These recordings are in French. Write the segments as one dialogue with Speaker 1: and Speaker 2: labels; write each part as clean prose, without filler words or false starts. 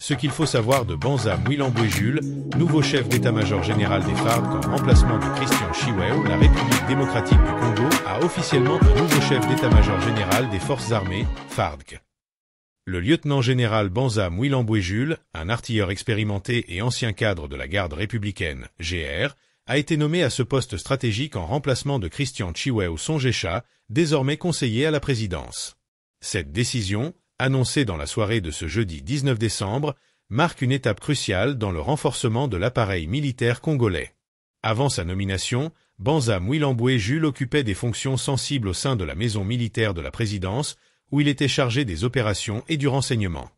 Speaker 1: Ce qu'il faut savoir de Banza Mouilamboué Jules, nouveau chef d'état-major général des FARDC en remplacement de Christian Chiwewe, la République démocratique du Congo a officiellement un nouveau chef d'état-major général des forces armées, FARDC. Le lieutenant-général Banza Mouilamboué Jules, un artilleur expérimenté et ancien cadre de la garde républicaine, GR, a été nommé à ce poste stratégique en remplacement de Christian Chiwewe Songesha, désormais conseiller à la présidence. Cette décision, annoncée dans la soirée de ce jeudi 19 décembre, marque une étape cruciale dans le renforcement de l'appareil militaire congolais. Avant sa nomination, Banza Mouilamboué Jules occupait des fonctions sensibles au sein de la maison militaire de la présidence, où il était chargé des opérations et du renseignement.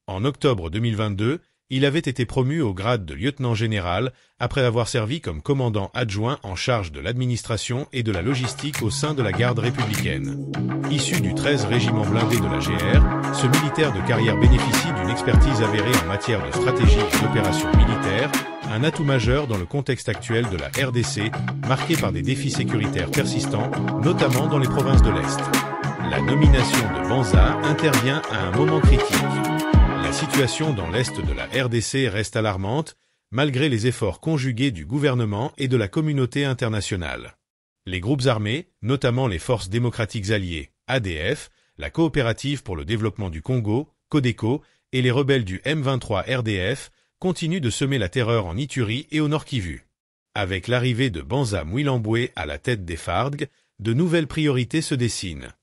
Speaker 1: En octobre 2022, il avait été promu au grade de lieutenant-général après avoir servi comme commandant adjoint en charge de l'administration et de la logistique au sein de la garde républicaine. Issu du 13 régiment blindé de la GR, ce militaire de carrière bénéficie d'une expertise avérée en matière de stratégie et d'opérations militaires, un atout majeur dans le contexte actuel de la RDC, marqué par des défis sécuritaires persistants, notamment dans les provinces de l'Est. La nomination de Banza intervient à un moment critique. La situation dans l'Est de la RDC reste alarmante, malgré les efforts conjugués du gouvernement et de la communauté internationale. Les groupes armés, notamment les Forces démocratiques alliées, ADF, la Coopérative pour le développement du Congo, CODECO, et les rebelles du M23 RDF, continuent de semer la terreur en Ituri et au Nord Kivu. Avec l'arrivée de Banza Mouilamboué à la tête des FARDC, de nouvelles priorités se dessinent.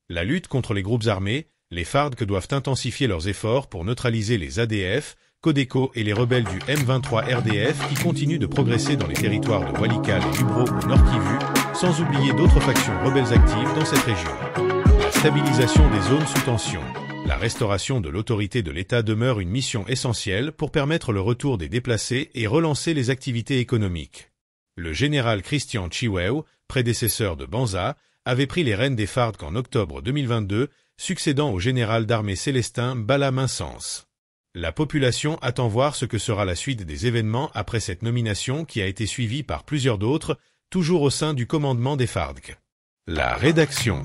Speaker 1: La lutte contre les groupes armés, les FARDC doivent intensifier leurs efforts pour neutraliser les ADF, CODECO et les rebelles du M23 RDF qui continuent de progresser dans les territoires de Walikale et Lubero au Nord Kivu, sans oublier d'autres factions rebelles actives dans cette région. La stabilisation des zones sous tension. La restauration de l'autorité de l'État demeure une mission essentielle pour permettre le retour des déplacés et relancer les activités économiques. Le général Christian Chiwewe, prédécesseur de Banza, avait pris les rênes des FARDC en octobre 2022, succédant au général d'armée Célestin Bala Minsens. La population attend voir ce que sera la suite des événements après cette nomination qui a été suivie par plusieurs d'autres, toujours au sein du commandement des FARDC. La rédaction.